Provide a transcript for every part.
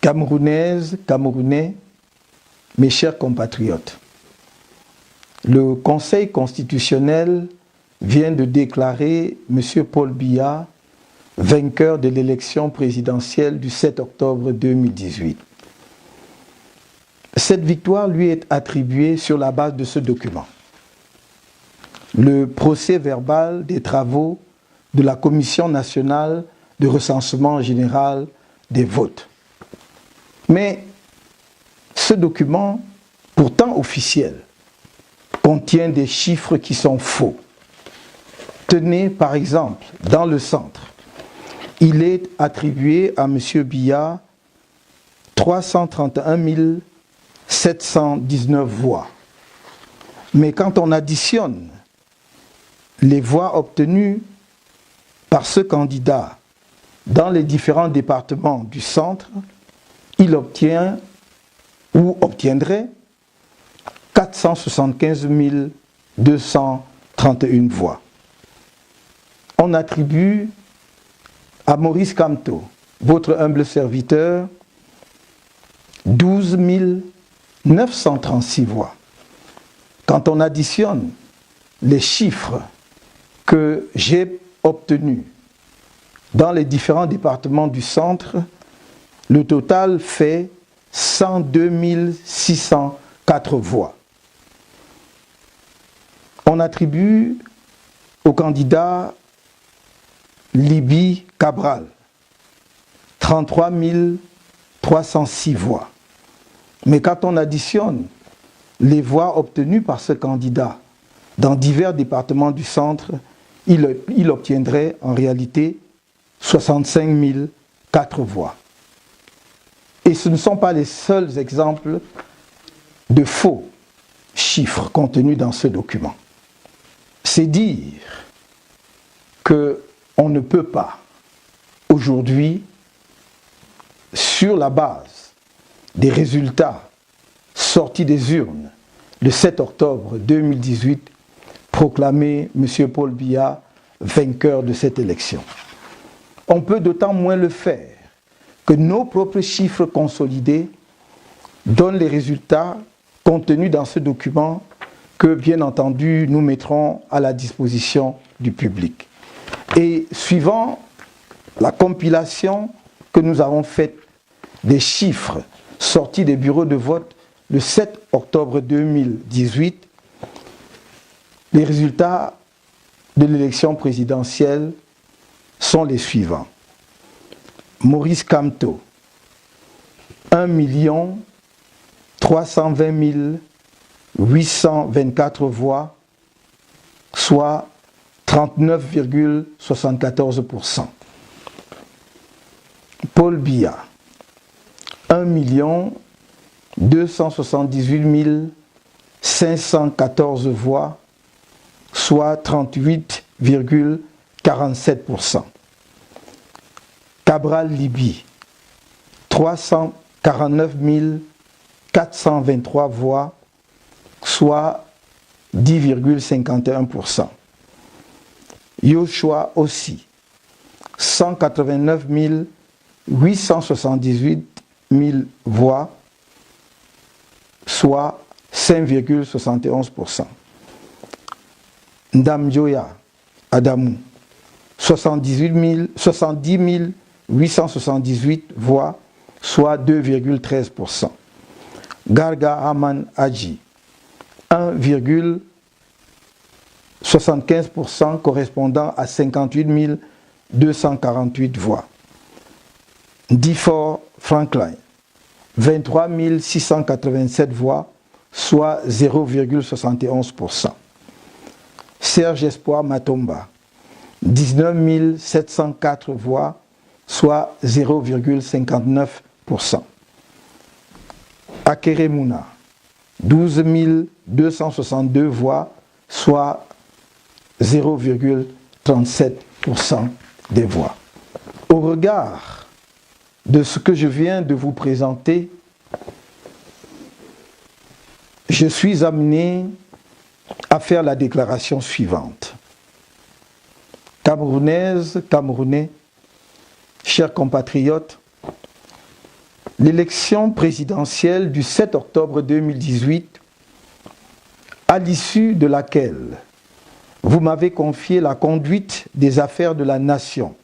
Camerounaises, Camerounais, mes chers compatriotes, le Conseil constitutionnel vient de déclarer M. Paul Biya vainqueur de l'élection présidentielle du 7 octobre 2018. Cette victoire lui est attribuée sur la base de ce document. Le procès verbal des travaux de la Commission nationale de recensement général des votes. Mais ce document, pourtant officiel, contient des chiffres qui sont faux. Tenez par exemple, dans le centre, il est attribué à M. Biya 331 719 voix. Mais quand on additionne les voix obtenues par ce candidat dans les différents départements du centre, il obtient ou obtiendrait 475 231 voix. On attribue à Maurice Kamto, votre humble serviteur, 12 936 voix. Quand on additionne les chiffres que j'ai obtenus dans les différents départements du centre, le total fait 102 604 voix. On attribue au candidat Libby Cabral 33 306 voix. Mais quand on additionne les voix obtenues par ce candidat dans divers départements du centre, il obtiendrait en réalité 65 004 voix. Et ce ne sont pas les seuls exemples de faux chiffres contenus dans ce document. C'est dire qu'on ne peut pas, aujourd'hui, sur la base des résultats sortis des urnes le 7 octobre 2018, proclamer M. Paul Biya vainqueur de cette élection. On peut d'autant moins le faire que nos propres chiffres consolidés donnent les résultats contenus dans ce document que, bien entendu, nous mettrons à la disposition du public. Et suivant la compilation que nous avons faite des chiffres sortis des bureaux de vote le 7 octobre 2018, les résultats de l'élection présidentielle sont les suivants. Maurice Kamto, 1 320 824 voix, soit 39,74%. Paul Biya, 1 278 514 voix, soit 38,47%. Cabral Libby, 349 423 voix, soit 10,51%. Yoshua aussi, 189 878 voix, soit 5,71%. Ndamjoya Adamou, 70 878 voix, soit 2,13%. Garga Aman Hadji, 1,75% correspondant à 58 248 voix. Difor Franklin, 23 687 voix, soit 0,71%. Serge Espoir Matomba, 19 704 voix, soit 0,59%. Akere Mouna, 12 262 voix, soit 0,37% des voix. Au regard de ce que je viens de vous présenter, je suis amené à faire la déclaration suivante. Camerounaises, Camerounais, chers compatriotes, l'élection présidentielle du 7 octobre 2018, à l'issue de laquelle vous m'avez confié la conduite des affaires de la nation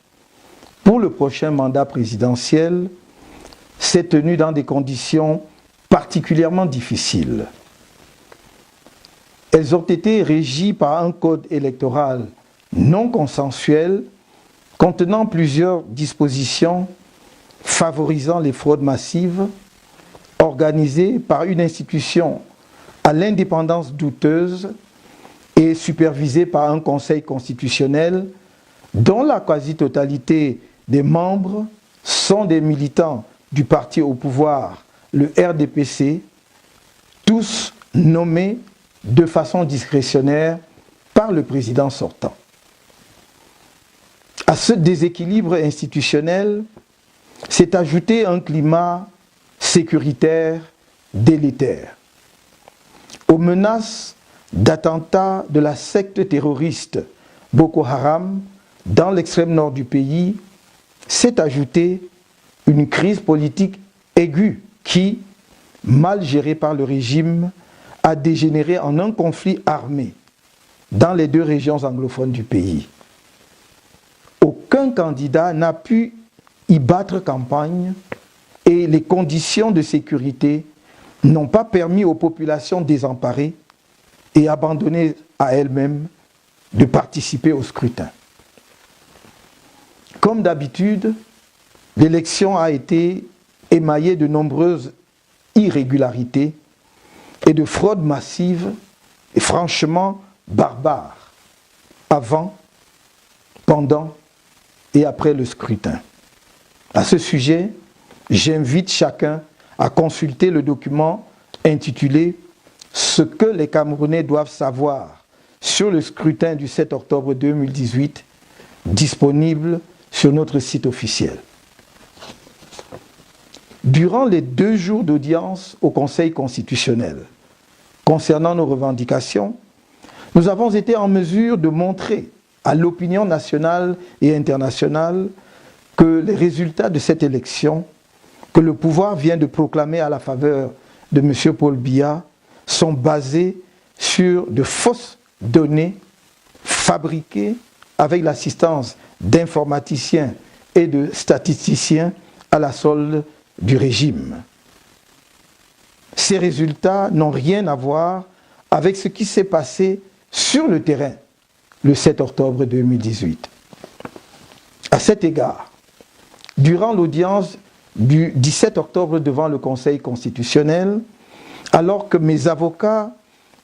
pour le prochain mandat présidentiel, s'est tenue dans des conditions particulièrement difficiles. Elles ont été régies par un code électoral non consensuel contenant plusieurs dispositions favorisant les fraudes massives, organisées par une institution à l'indépendance douteuse et supervisée par un conseil constitutionnel dont la quasi-totalité des membres sont des militants du parti au pouvoir, le RDPC, tous nommés de façon discrétionnaire par le président sortant. À ce déséquilibre institutionnel s'est ajouté un climat sécuritaire délétère. Aux menaces d'attentats de la secte terroriste Boko Haram dans l'extrême nord du pays s'est ajoutée une crise politique aiguë qui, mal gérée par le régime, a dégénéré en un conflit armé dans les deux régions anglophones du pays. Aucun candidat n'a pu y battre campagne et les conditions de sécurité n'ont pas permis aux populations désemparées et abandonnées à elles-mêmes de participer au scrutin. Comme d'habitude, l'élection a été émaillée de nombreuses irrégularités et de fraudes massives et franchement barbares avant, pendant et après le scrutin. À ce sujet, j'invite chacun à consulter le document intitulé « Ce que les Camerounais doivent savoir sur le scrutin du 7 octobre 2018 » disponible sur notre site officiel. Durant les 2 jours d'audience au Conseil constitutionnel, concernant nos revendications, nous avons été en mesure de montrer à l'opinion nationale et internationale que les résultats de cette élection, que le pouvoir vient de proclamer à la faveur de M. Paul Biya, sont basés sur de fausses données fabriquées avec l'assistance d'informaticiens et de statisticiens à la solde du régime. Ces résultats n'ont rien à voir avec ce qui s'est passé sur le terrain le 7 octobre 2018. À cet égard, durant l'audience du 17 octobre devant le Conseil constitutionnel, alors que mes avocats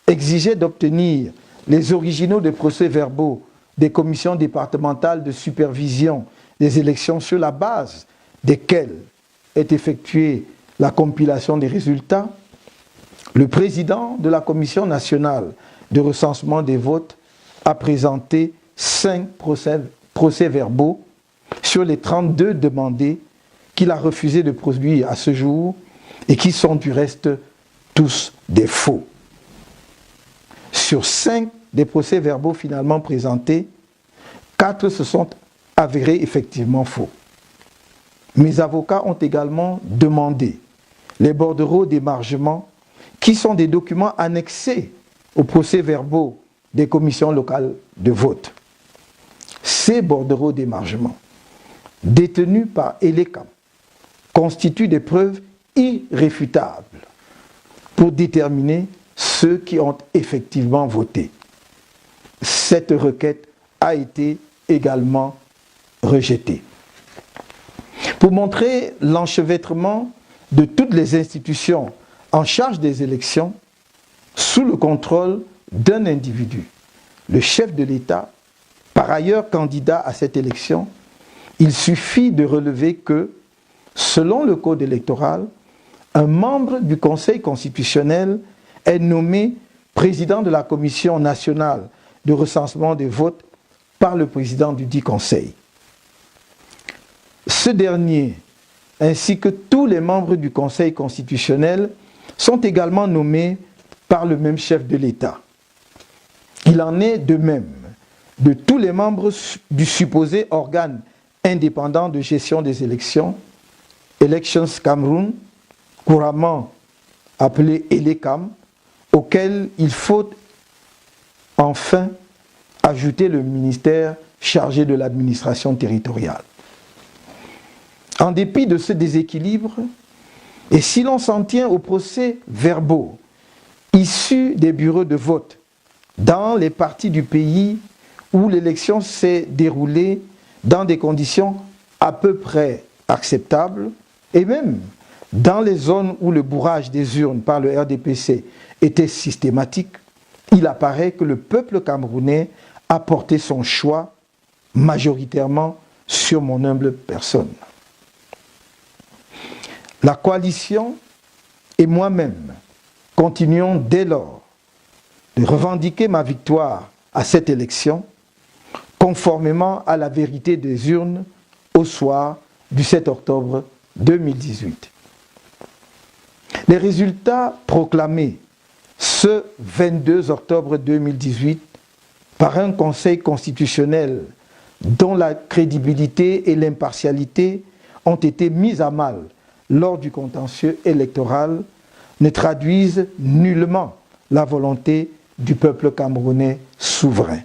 exigeaient d'obtenir les originaux des procès-verbaux des commissions départementales de supervision des élections sur la base desquelles est effectuée la compilation des résultats, le président de la Commission nationale de recensement des votes a présenté 5 procès-verbaux sur les 32 demandés qu'il a refusé de produire à ce jour et qui sont du reste tous des faux. Sur 5 des procès-verbaux finalement présentés, 4 se sont avérés effectivement faux. Mes avocats ont également demandé les bordereaux d'émargement qui sont des documents annexés aux procès-verbaux des commissions locales de vote. Ces bordereaux d'émargement, détenus par ELECAM, constituent des preuves irréfutables pour déterminer ceux qui ont effectivement voté. Cette requête a été également rejetée. Pour montrer l'enchevêtrement de toutes les institutions en charge des élections sous le contrôle d'un individu, le chef de l'État, par ailleurs candidat à cette élection, il suffit de relever que, selon le code électoral, un membre du Conseil constitutionnel est nommé président de la Commission nationale de recensement des votes par le président du dit Conseil. Ce dernier, ainsi que tous les membres du Conseil constitutionnel, sont également nommés par le même chef de l'État. Il en est de même de tous les membres du supposé organe indépendant de gestion des élections, Elections Cameroun, couramment appelé ELECAM, auquel il faut enfin ajouter le ministère chargé de l'administration territoriale. En dépit de ce déséquilibre, et si l'on s'en tient aux procès-verbaux issus des bureaux de vote dans les parties du pays où l'élection s'est déroulée dans des conditions à peu près acceptables, et même dans les zones où le bourrage des urnes par le RDPC était systématique, il apparaît que le peuple camerounais a porté son choix majoritairement sur mon humble personne. La coalition et moi-même continuons dès lors de revendiquer ma victoire à cette élection, conformément à la vérité des urnes au soir du 7 octobre 2018. Les résultats proclamés ce 22 octobre 2018 par un Conseil constitutionnel dont la crédibilité et l'impartialité ont été mises à mal lors du contentieux électoral ne traduisent nullement la volonté du peuple camerounais souverain.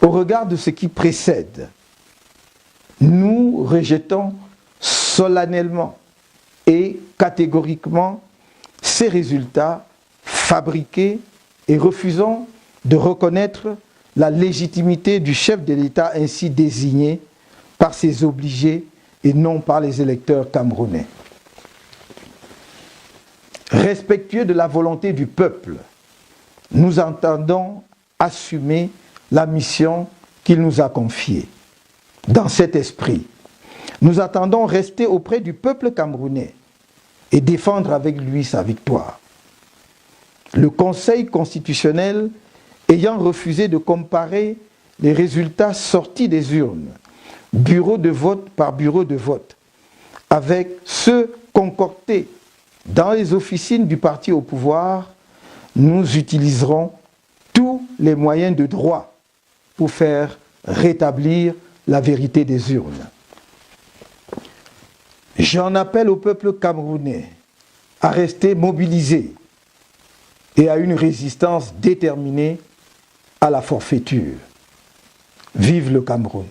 Au regard de ce qui précède, nous rejetons solennellement et catégoriquement ces résultats fabriqués et refusons de reconnaître la légitimité du chef de l'État ainsi désigné par ses obligés et non par les électeurs camerounais. Respectueux de la volonté du peuple, nous entendons assumer la mission qu'il nous a confiée. Dans cet esprit, nous attendons rester auprès du peuple camerounais et défendre avec lui sa victoire. Le Conseil constitutionnel ayant refusé de comparer les résultats sortis des urnes, bureau de vote par bureau de vote, avec ceux concoctés dans les officines du parti au pouvoir, nous utiliserons tous les moyens de droit pour faire rétablir la vérité des urnes. J'en appelle au peuple camerounais à rester mobilisé et à une résistance déterminée à la forfaiture. Vive le Cameroun!